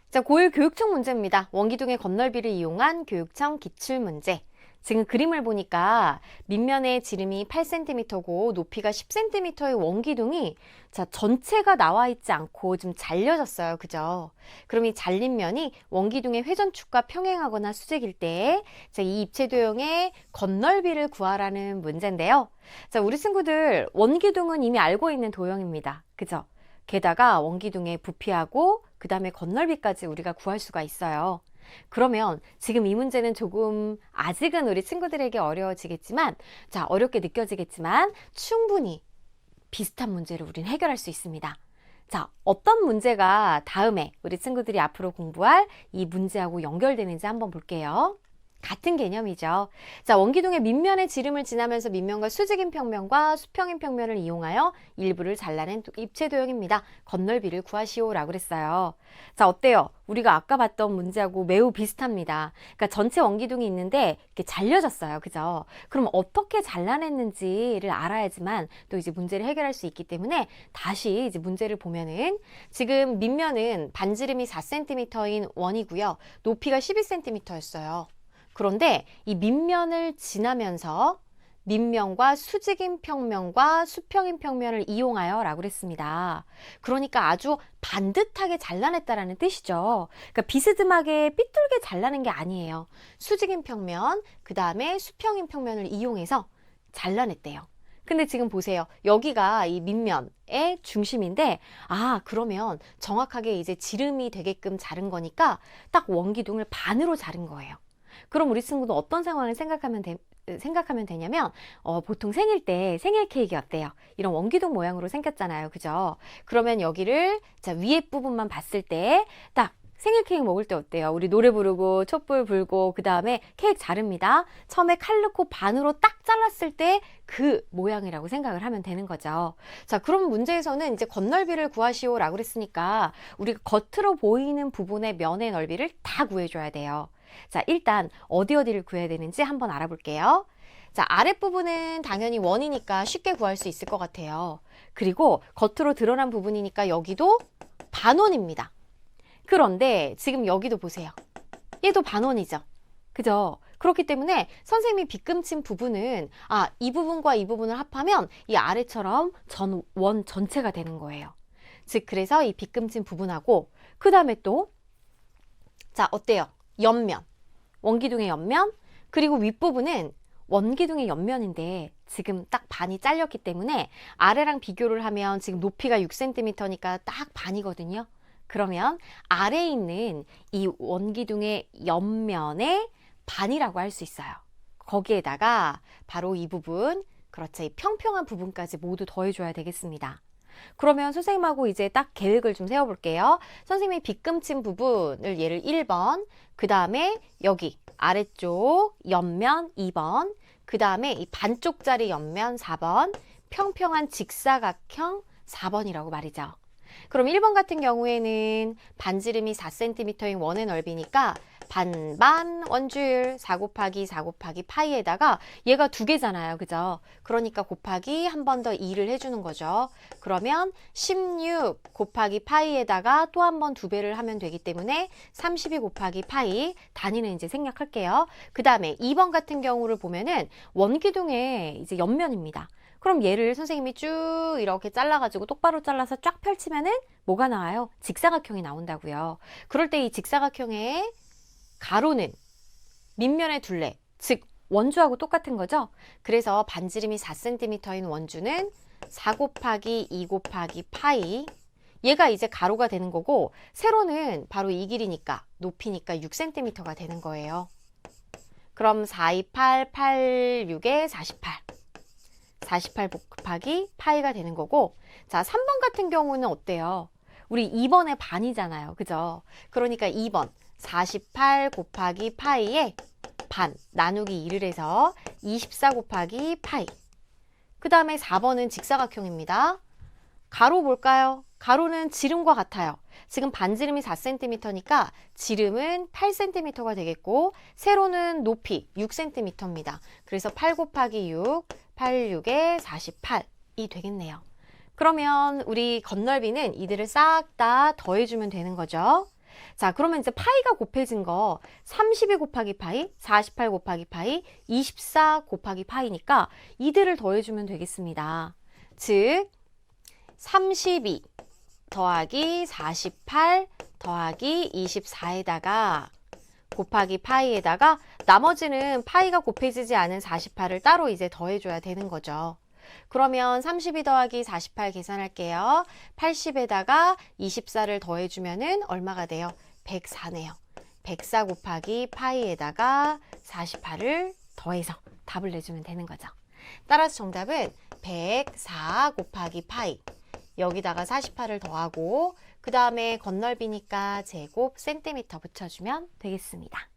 자, 고1 교육청 문제입니다. 원기둥의 건널비를 이용한 교육청 기출문제. 지금 그림을 보니까 밑면의 지름이 8cm고 높이가 10cm의 원기둥이 전체가 나와 있지 않고 좀 잘려졌어요. 그죠? 그럼 이 잘린 면이 원기둥의 회전축과 평행하거나 수직일 때 이 입체도형의 건널비를 구하라는 문제인데요. 자, 우리 친구들 원기둥은 이미 알고 있는 도형입니다. 그죠? 게다가 원기둥의 부피하고 그 다음에 건널비까지 우리가 구할 수가 있어요. 그러면 지금 이 문제는 조금 아직은 우리 친구들에게 어려워지겠지만, 자, 어렵게 느껴지겠지만 충분히 비슷한 문제를 우린 해결할 수 있습니다. 자, 어떤 문제가 다음에 우리 친구들이 앞으로 공부할 이 문제하고 연결되는지 한번 볼게요. 같은 개념이죠. 자, 원기둥의 밑면의 지름을 지나면서 밑면과 수직인 평면과 수평인 평면을 이용하여 일부를 잘라낸 입체도형입니다. 건널비를 구하시오라고 그랬어요. 자, 어때요? 우리가 아까 봤던 문제하고 매우 비슷합니다. 그러니까 전체 원기둥이 있는데 이렇게 잘려졌어요. 그죠? 그럼 어떻게 잘라냈는지를 알아야지만 또 이제 문제를 해결할 수 있기 때문에 다시 이제 문제를 보면은 지금 밑면은 반지름이 4cm인 원이고요. 높이가 12cm였어요. 그런데 이 밑면을 지나면서 밑면과 수직인 평면과 수평인 평면을 이용하여 라고 그랬습니다. 그러니까 아주 반듯하게 잘라냈다라는 뜻이죠. 그러니까 비스듬하게 삐뚤게 잘라낸 게 아니에요. 수직인 평면, 그 다음에 수평인 평면을 이용해서 잘라냈대요. 근데 지금 보세요. 여기가 이 밑면의 중심인데, 그러면 정확하게 이제 지름이 되게끔 자른 거니까 딱 원기둥을 반으로 자른 거예요. 그럼 우리 친구도 어떤 상황을 생각하면 되냐면, 보통 생일 때 생일 케이크 어때요? 이런 원기둥 모양으로 생겼잖아요. 그죠? 그러면 여기를 위에 부분만 봤을 때 딱 생일 케이크 먹을 때 어때요? 우리 노래 부르고 촛불 불고 그 다음에 케이크 자릅니다. 처음에 칼 넣고 반으로 딱 잘랐을 때 그 모양이라고 생각을 하면 되는 거죠. 자, 그럼 문제에서는 이제 건널비를 구하시오라고 그랬으니까 우리가 겉으로 보이는 부분의 면의 넓이를 다 구해줘야 돼요. 자, 일단 어디를 구해야 되는지 한번 알아볼게요. 자, 아랫부분은 당연히 원이니까 쉽게 구할 수 있을 것 같아요. 그리고 겉으로 드러난 부분이니까 여기도 반원입니다. 그런데 지금 여기도 보세요. 얘도 반원이죠. 그죠? 그렇기 때문에 선생님이 빗금친 부분은 이 부분과 이 부분을 합하면 이 아래처럼 원 전체가 되는 거예요. 즉 그래서 이 빗금친 부분하고 그 다음에 또 어때요? 옆면, 원기둥의 옆면, 그리고 윗부분은 원기둥의 옆면인데 지금 딱 반이 잘렸기 때문에 아래랑 비교를 하면 지금 높이가 6cm니까 딱 반이거든요. 그러면 아래에 있는 이 원기둥의 옆면의 반이라고 할 수 있어요. 거기에다가 바로 이 부분, 그렇죠. 이 평평한 부분까지 모두 더해줘야 되겠습니다. 그러면 선생님하고 이제 딱 계획을 좀 세워볼게요. 선생님이 빗금친 부분을 얘를 1번, 그 다음에 여기 아래쪽 옆면 2번, 그 다음에 이 반쪽짜리 옆면 4번, 평평한 직사각형 4번이라고 말이죠. 그럼 1번 같은 경우에는 반지름이 4cm인 원의 넓이니까 반반 원주율 4 곱하기 4 곱하기 파이에다가 얘가 두 개잖아요. 그죠? 그러니까 곱하기 한 번 더 2를 해주는 거죠. 그러면 16 곱하기 파이에다가 또 한 번 2배를 하면 되기 때문에 32 곱하기 파이, 단위는 이제 생략할게요. 그 다음에 2번 같은 경우를 보면은 원기둥의 이제 옆면입니다. 그럼 얘를 선생님이 쭉 이렇게 잘라가지고 똑바로 잘라서 쫙 펼치면은 뭐가 나와요? 직사각형이 나온다고요. 그럴 때 이 직사각형의 가로는 밑면의 둘레, 즉 원주하고 똑같은 거죠. 그래서 반지름이 4cm인 원주는 4 곱하기 2 곱하기 파이, 얘가 이제 가로가 되는 거고 세로는 바로 이 길이니까 높이니까 6cm가 되는 거예요. 그럼 4, 2, 8, 8, 6에 48. 48 곱하기 파이가 되는 거고, 자, 3번 같은 경우는 어때요? 우리 2번의 반이잖아요. 그죠? 그러니까 2번 48 곱하기 파이에 반 나누기 2를 해서 24 곱하기 파이. 그 다음에 4번은 직사각형입니다. 가로 볼까요? 가로는 지름과 같아요. 지금 반지름이 4cm니까 지름은 8cm가 되겠고 세로는 높이 6cm입니다. 그래서 8 곱하기 6, 8, 6에 48이 되겠네요. 그러면 우리 건널비는 이들을 싹 다 더해주면 되는 거죠. 자, 그러면 이제 파이가 곱해진 거 32 곱하기 파이, 48 곱하기 파이, 24 곱하기 파이니까 이들을 더해주면 되겠습니다. 즉 32 더하기 48 더하기 24에다가 곱하기 파이에다가 나머지는 파이가 곱해지지 않은 48을 따로 이제 더해줘야 되는 거죠. 그러면 32 더하기 48 계산할게요. 80에다가 24를 더해주면은 얼마가 돼요? 104네요. 104 곱하기 파이에다가 48을 더해서 답을 내주면 되는 거죠. 따라서 정답은 104 곱하기 파이. 여기다가 48을 더하고 그 다음에 건널비니까 제곱 센티미터 붙여주면 되겠습니다.